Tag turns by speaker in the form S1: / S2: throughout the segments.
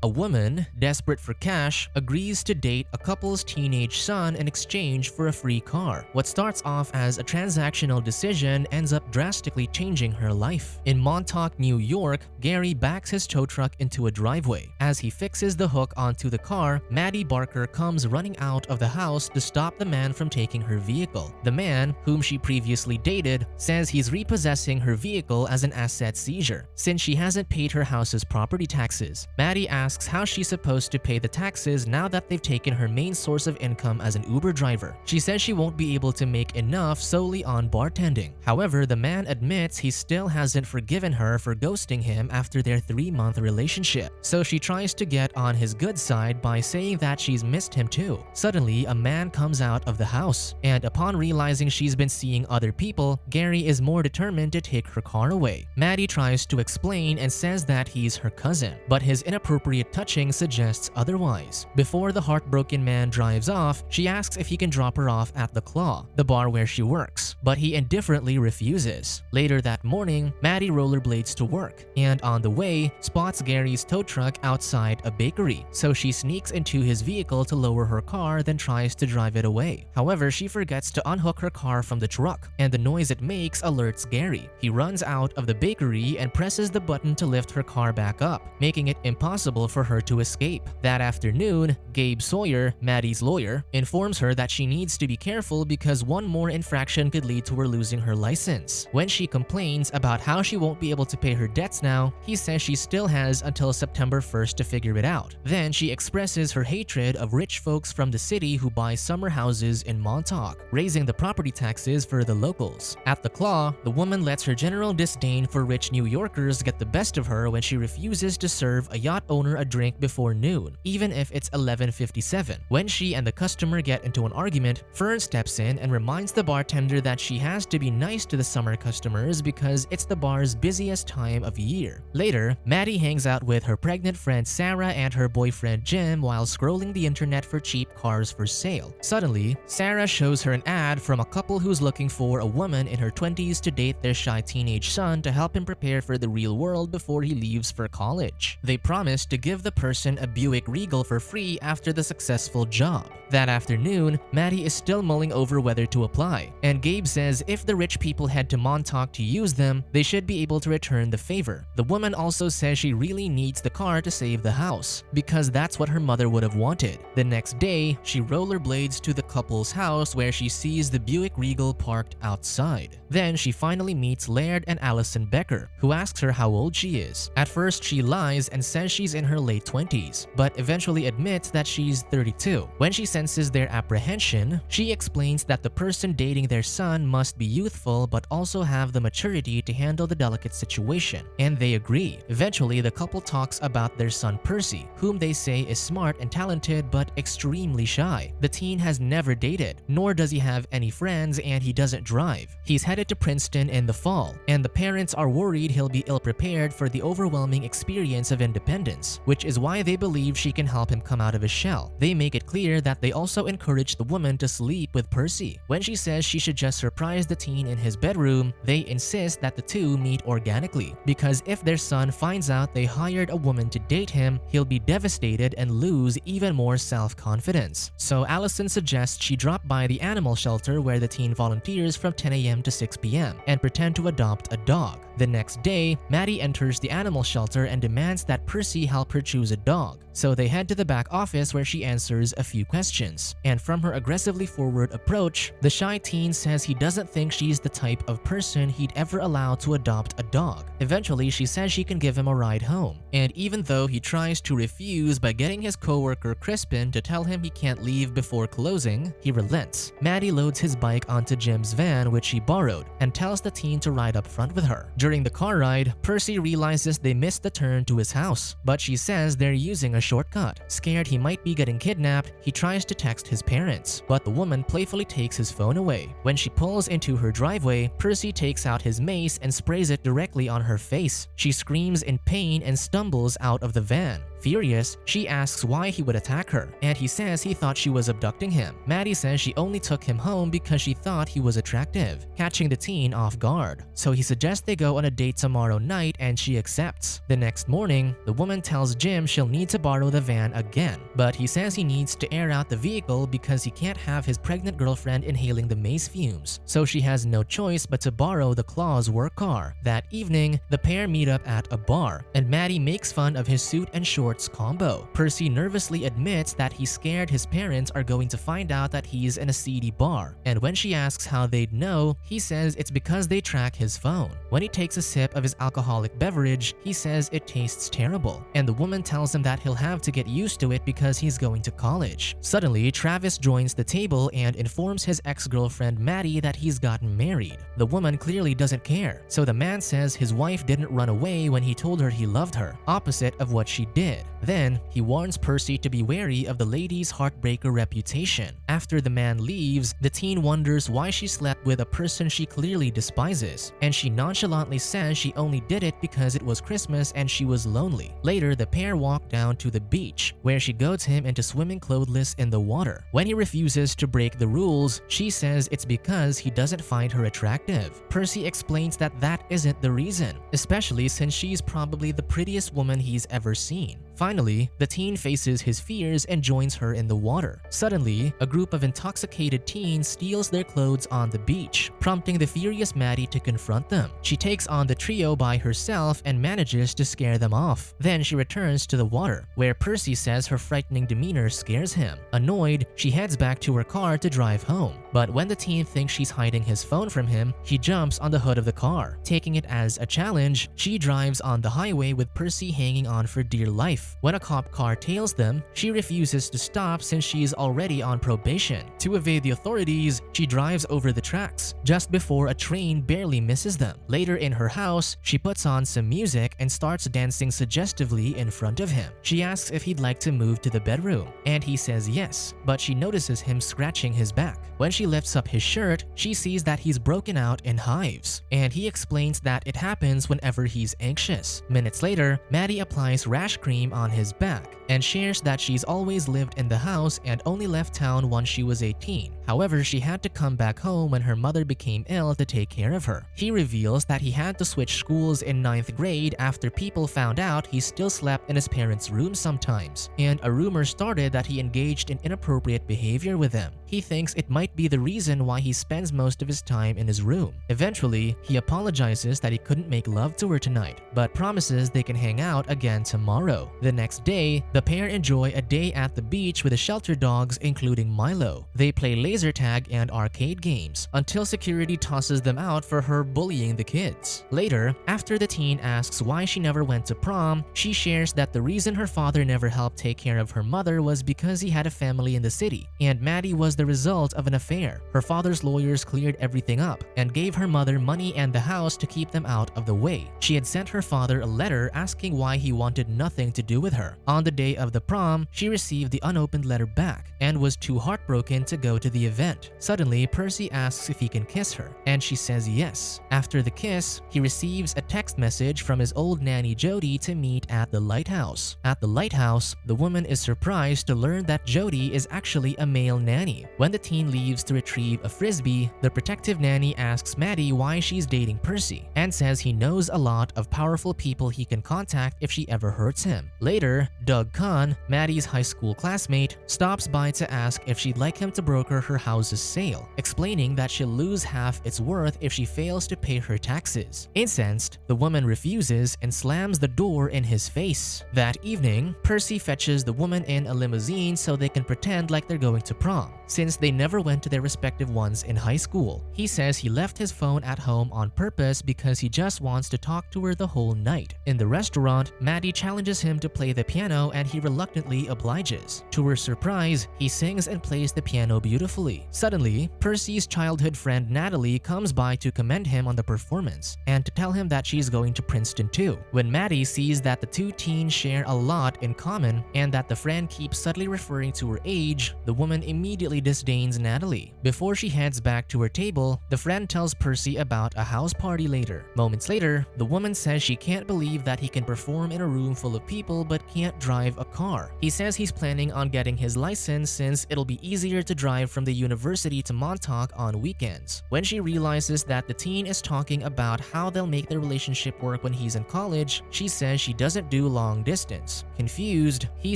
S1: A woman, desperate for cash, agrees to date a couple's teenage son in exchange for a free car. What starts off as a transactional decision ends up drastically changing her life. In Montauk, New York, Gary backs his tow truck into a driveway. As he fixes the hook onto the car, Maddie Barker comes running out of the house to stop the man from taking her vehicle. The man, whom she previously dated, says he's repossessing her vehicle as an asset seizure, since she hasn't paid her house's property taxes. Maddie asks how she's supposed to pay the taxes now that they've taken her main source of income as an Uber driver. She says she won't be able to make enough solely on bartending. However, the man admits he still hasn't forgiven her for ghosting him after their 3-month relationship. So she tries to get on his good side by saying that she's missed him too. Suddenly, a man comes out of the house, and upon realizing she's been seeing other people, Gary is more determined to take her car away. Maddie tries to explain and says that he's her cousin, but his inappropriate touching suggests otherwise. Before the heartbroken man drives off, she asks if he can drop her off at the Claw, the bar where she works, but he indifferently refuses. Later that morning, Maddie rollerblades to work, and on the way, spots Gary's tow truck outside a bakery, so she sneaks into his vehicle to lower her car, then tries to drive it away. However, she forgets to unhook her car from the truck, and the noise it makes alerts Gary. He runs out of the bakery and presses the button to lift her car back up, making it impossible for her to escape. That afternoon, Gabe Sawyer, Maddie's lawyer, informs her that she needs to be careful because one more infraction could lead to her losing her license. When she complains about how she won't be able to pay her debts now, he says she still has until September 1st to figure it out. Then she expresses her hatred of rich folks from the city who buy summer houses in Montauk, raising the property taxes for the locals. At the Claw, the woman lets her general disdain for rich New Yorkers get the best of her when she refuses to serve a yacht owner a drink before noon, even if it's 11:57. When she and the customer get into an argument, Fern steps in and reminds the bartender that she has to be nice to the summer customers because it's the bar's busiest time of year. Later, Maddie hangs out with her pregnant friend Sarah and her boyfriend Jim while scrolling the internet for cheap cars for sale. Suddenly, Sarah shows her an ad from a couple who's looking for a woman in her 20s to date their shy teenage son to help him prepare for the real world before he leaves for college. They promise to give the person a Buick Regal for free after the successful job. That afternoon, Maddie is still mulling over whether to apply, and Gabe says if the rich people head to Montauk to use them, they should be able to return the favor. The woman also says she really needs the car to save the house, because that's what her mother would have wanted. The next day, she rollerblades to the couple's house where she sees the Buick Regal parked outside. Then she finally meets Laird and Alison Becker, who asks her how old she is. At first, she lies and says she's in her late 20s, but eventually admits that she's 32. When she senses their apprehension, she explains that the person dating their son must be youthful but also have the maturity to handle the delicate situation, and they agree. Eventually, the couple talks about their son Percy, whom they say is smart and talented but extremely shy. The teen has never dated, nor does he have any friends, and he doesn't drive. He's headed to Princeton in the fall, and the parents are worried he'll be ill-prepared for the overwhelming experience of independence, which is why they believe she can help him come out of his shell. They make it clear that they also encourage the woman to sleep with Percy. When she says she should just surprise the teen in his bedroom, they insist that the two meet organically, because if their son finds out they hired a woman to date him, he'll be devastated and lose even more self-confidence. So Allison suggests she drop by the animal shelter where the teen volunteers from 10 a.m. to 6 p.m. and pretend to adopt a dog. The next day, Maddie enters the animal shelter and demands that Percy help her choose a dog. So they head to the back office where she answers a few questions. And from her aggressively forward approach, the shy teen says he doesn't think she's the type of person he'd ever allow to adopt a dog. Eventually, she says she can give him a ride home. And even though he tries to refuse by getting his coworker Crispin to tell him he can't leave before closing, he relents. Maddie loads his bike onto Jim's van, which she borrowed, and tells the teen to ride up front with her. During the car ride, Percy realizes they missed the turn to his house, but she says they're using a shortcut. Scared he might be getting kidnapped, he tries to text his parents, but the woman playfully takes his phone away. When she pulls into her driveway, Percy takes out his mace and sprays it directly on her face. She screams in pain and stumbles out of the van. Furious, she asks why he would attack her, and he says he thought she was abducting him. Maddie says she only took him home because she thought he was attractive, catching the teen off guard. So he suggests they go on a date tomorrow night and she accepts. The next morning, the woman tells Jim she'll need to borrow the van again, but he says he needs to air out the vehicle because he can't have his pregnant girlfriend inhaling the mace fumes, so she has no choice but to borrow the Claw's work car. That evening, the pair meet up at a bar, and Maddie makes fun of his suit and shorts combo. Percy nervously admits that he's scared his parents are going to find out that he's in a seedy bar, and when she asks how they'd know, he says it's because they track his phone. When he takes a sip of his alcoholic beverage, he says it tastes terrible, and the woman tells him that he'll have to get used to it because he's going to college. Suddenly, Travis joins the table and informs his ex-girlfriend Maddie that he's gotten married. The woman clearly doesn't care, so the man says his wife didn't run away when he told her he loved her, opposite of what she did. Then, he warns Percy to be wary of the lady's heartbreaker reputation. After the man leaves, the teen wonders why she slept with a person she clearly despises, and she nonchalantly says she only did it because it was Christmas and she was lonely. Later, the pair walk down to the beach, where she goads him into swimming clothless in the water. When he refuses to break the rules, she says it's because he doesn't find her attractive. Percy explains that that isn't the reason, especially since she's probably the prettiest woman he's ever seen. Finally, the teen faces his fears and joins her in the water. Suddenly, a group of intoxicated teens steals their clothes on the beach, prompting the furious Maddie to confront them. She takes on the trio by herself and manages to scare them off. Then she returns to the water, where Percy says her frightening demeanor scares him. Annoyed, she heads back to her car to drive home. But when the teen thinks she's hiding his phone from him, he jumps on the hood of the car. Taking it as a challenge, she drives on the highway with Percy hanging on for dear life. When a cop car tails them, she refuses to stop since she is already on probation. To evade the authorities, she drives over the tracks, just before a train barely misses them. Later in her house, she puts on some music and starts dancing suggestively in front of him. She asks if he'd like to move to the bedroom, and he says yes, but she notices him scratching his back. When she lifts up his shirt, she sees that he's broken out in hives, and he explains that it happens whenever he's anxious. Minutes later, Maddie applies rash cream on his back and shares that she's always lived in the house and only left town once she was 18. However, she had to come back home when her mother became ill to take care of her. He reveals that he had to switch schools in 9th grade after people found out he still slept in his parents' room sometimes, and a rumor started that he engaged in inappropriate behavior with them. He thinks it might be the reason why he spends most of his time in his room. Eventually, he apologizes that he couldn't make love to her tonight, but promises they can hang out again tomorrow. The next day, the pair enjoy a day at the beach with the shelter dogs, including Milo. They play laser tag and arcade games until security tosses them out for her bullying the kids. Later, after the teen asks why she never went to prom, she shares that the reason her father never helped take care of her mother was because he had a family in the city, and Maddie was the result of an affair. Her father's lawyers cleared everything up and gave her mother money and the house to keep them out of the way. She had sent her father a letter asking why he wanted nothing to do with her. On the day of the prom, she received the unopened letter back and was too heartbroken to go to the event. Suddenly, Percy asks if he can kiss her, and she says yes. After the kiss, he receives a text message from his old nanny Jody to meet at the lighthouse. At the lighthouse, the woman is surprised to learn that Jody is actually a male nanny. When the teen leaves to retrieve a frisbee, the protective nanny asks Maddie why she's dating Percy and says he knows a lot of powerful people he can contact if she ever hurts him. Later, Doug Kahn, Maddie's high school classmate, stops by to ask if she'd like him to broker her house's sale, explaining that she'll lose half its worth if she fails to pay her taxes. Incensed, the woman refuses and slams the door in his face. That evening, Percy fetches the woman in a limousine so they can pretend like they're going to prom, since they never went to their respective ones in high school. He says he left his phone at home on purpose because he just wants to talk to her the whole night. In the restaurant, Maddie challenges him to play the piano and and he reluctantly obliges. To her surprise, he sings and plays the piano beautifully. Suddenly, Percy's childhood friend Natalie comes by to commend him on the performance and to tell him that she's going to Princeton too. When Maddie sees that the two teens share a lot in common and that the friend keeps subtly referring to her age, the woman immediately disdains Natalie. Before she heads back to her table, the friend tells Percy about a house party later. Moments later, the woman says she can't believe that he can perform in a room full of people but can't drive a car. He says he's planning on getting his license since it'll be easier to drive from the university to Montauk on weekends. When she realizes that the teen is talking about how they'll make their relationship work when he's in college, she says she doesn't do long distance. Confused, he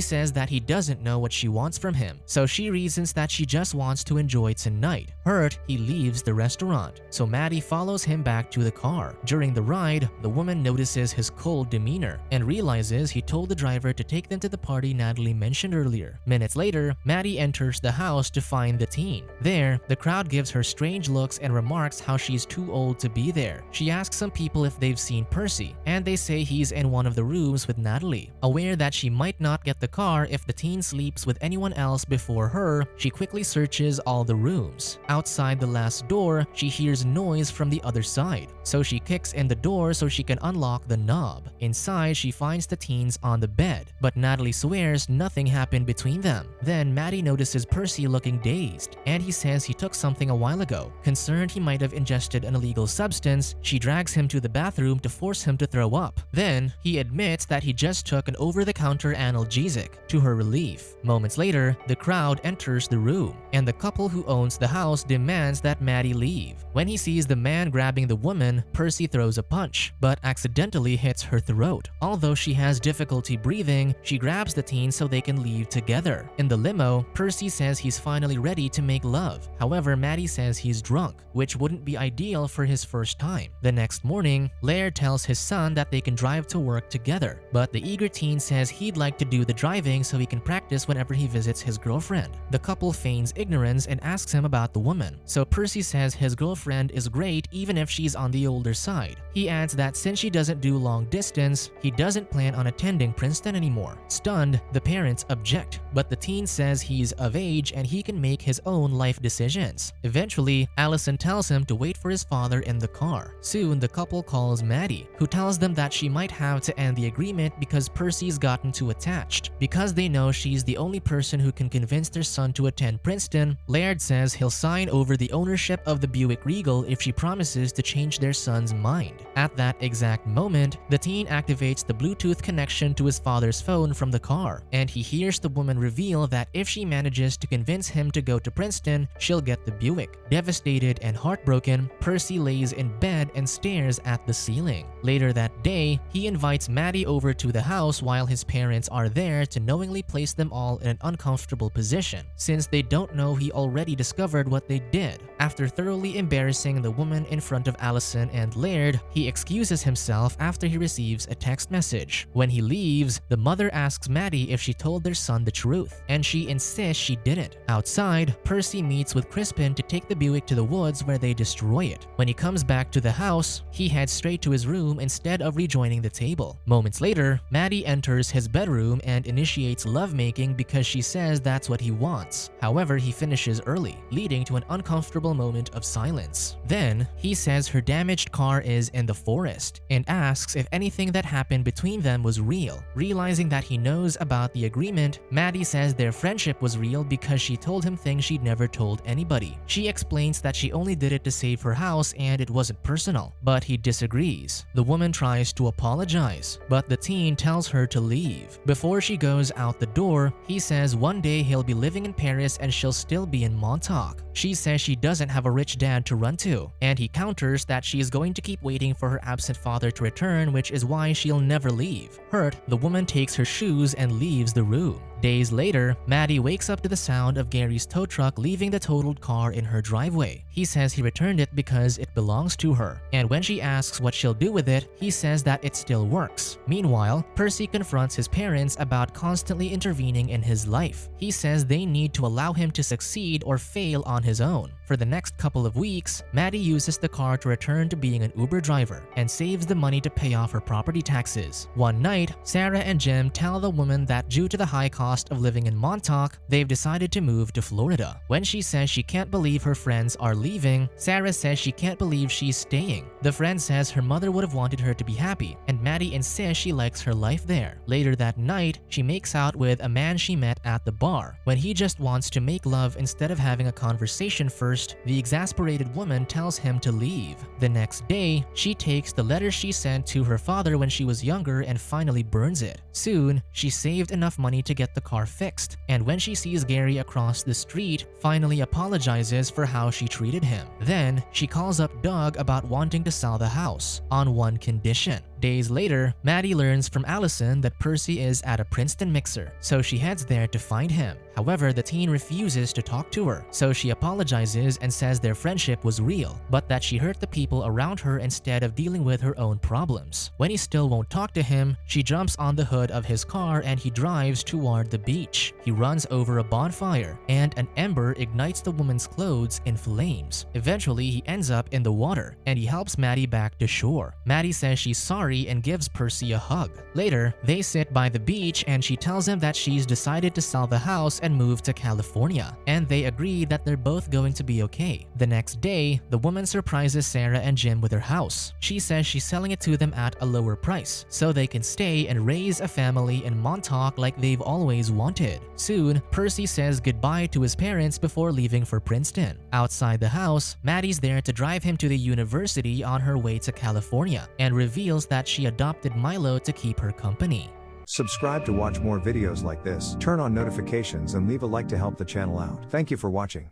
S1: says that he doesn't know what she wants from him, so she reasons that she just wants to enjoy tonight. Hurt, he leaves the restaurant, so Maddie follows him back to the car. During the ride, the woman notices his cold demeanor and realizes he told the driver to take them to the party Natalie mentioned earlier. Minutes later, Maddie enters the house to find the teen. There, the crowd gives her strange looks and remarks how she's too old to be there. She asks some people if they've seen Percy, and they say he's in one of the rooms with Natalie. Aware that she might not get the car if the teen sleeps with anyone else before her, she quickly searches all the rooms. Outside the last door, she hears noise from the other side, so she kicks in the door so she can unlock the knob. Inside, she finds the teens on the bed, but Natalie swears nothing happened between them. Then Maddie notices Percy looking dazed, and he says he took something a while ago. Concerned he might have ingested an illegal substance, she drags him to the bathroom to force him to throw up. Then, he admits that he just took an over-the-counter analgesic. To her relief, moments later, the crowd enters the room, and the couple who owns the house demands that Maddie leave. When he sees the man grabbing the woman, Percy throws a punch, but accidentally hits her throat. Although she has difficulty breathing, she grabs the teen so they can leave together. In the limo, Percy says he's finally ready to make love. However, Maddie says he's drunk, which wouldn't be ideal for his first time. The next morning, Laird tells his son that they can drive to work together, but the eager teen says he'd like to do the driving so he can practice whenever he visits his girlfriend. The couple feigns ignorance and asks him about the woman, so Percy says his girlfriend is great even if she's on the older side. He adds that since she doesn't do long distance, he doesn't plan on attending Princeton anymore. Stunned, the parents object, but the teen says he's of age and he can make his own life decisions. Eventually, Alison tells him to wait for his father in the car. Soon, the couple calls Maddie, who tells them that she might have to end the agreement because Percy's gotten too attached. Because they know she's the only person who can convince their son to attend Princeton, Laird says he'll sign over the ownership of the Buick Regal if she promises to change their son's mind. At that exact moment, the teen activates the Bluetooth connection to his father's phone from the car, and he hears the woman reveal that if she manages to convince him to go to Princeton, she'll get the Buick. Devastated and heartbroken, Percy lays in bed and stares at the ceiling. Later that day, he invites Maddie over to the house while his parents are there to knowingly place them all in an uncomfortable position, since they don't know he already discovered what they did. After thoroughly embarrassing the woman in front of Alison and Laird, he excuses himself after he receives a text message. When he leaves, the mother asks Maddie if she told their son the truth, and she insists she didn't. Outside, Percy meets with Crispin to take the Buick to the woods where they destroy it. When he comes back to the house, he heads straight to his room instead of rejoining the table. Moments later, Maddie enters his bedroom and initiates lovemaking because she says that's what he wants. However, he finishes early, leading to an uncomfortable moment of silence. Then, he says her damaged car is in the forest and asks if anything that happened between them was real. Realizing that he knows about the agreement, Maddie says their friendship was real because she told him things she'd never told anybody. She explains that she only did it to save her house and it wasn't personal, but he disagrees. The woman tries to apologize, but the teen tells her to leave. Before she goes out the door, he says one day he'll be living in Paris and she'll still be in Montauk. She says she doesn't have a rich dad to run to, and he counters that she is going to keep waiting for her absent father to return, which is why she'll never leave. Hurt, the woman takes her shoes and leaves the room. Days later, Maddie wakes up to the sound of Gary's tow truck leaving the totaled car in her driveway. He says he returned it because it belongs to her, and when she asks what she'll do with it, he says that it still works. Meanwhile, Percy confronts his parents about constantly intervening in his life. He says they need to allow him to succeed or fail on his own. For the next couple of weeks, Maddie uses the car to return to being an Uber driver and saves the money to pay off her property taxes. One night, Sarah and Jim tell tell the woman that due to the high cost of living in Montauk, they've decided to move to Florida. When she says she can't believe her friends are leaving, Sarah says she can't believe she's staying. The friend says her mother would have wanted her to be happy, and Maddie insists she likes her life there. Later that night, she makes out with a man she met at the bar. When he just wants to make love instead of having a conversation first, the exasperated woman tells him to leave. The next day, she takes the letter she sent to her father when she was younger and finally burns it. Soon, she saved enough money to get the car fixed, and when she sees Gary across the street, finally apologizes for how she treated him. Then, she calls up Doug about wanting to sell the house, on one condition. Days later, Maddie learns from Alison that Percy is at a Princeton mixer, so she heads there to find him. However, the teen refuses to talk to her, so she apologizes and says their friendship was real, but that she hurt the people around her instead of dealing with her own problems. When he still won't talk to him, she jumps on the hood of his car and he drives toward the beach. He runs over a bonfire, and an ember ignites the woman's clothes in flames. Eventually, he ends up in the water, and he helps Maddie back to shore. Maddie says she's sorry and gives Percy a hug. Later, they sit by the beach and she tells him that she's decided to sell the house and move to California, and they agree that they're both going to be okay. The next day, the woman surprises Sarah and Jim with her house. She says she's selling it to them at a lower price, so they can stay and raise a family in Montauk like they've always wanted. Soon, Percy says goodbye to his parents before leaving for Princeton. Outside the house, Maddie's there to drive him to the university on her way to California, and reveals that she adopted Milo to keep her company.
S2: Subscribe to watch more videos like this, turn on notifications and leave a like to help the channel out. Thank you for watching.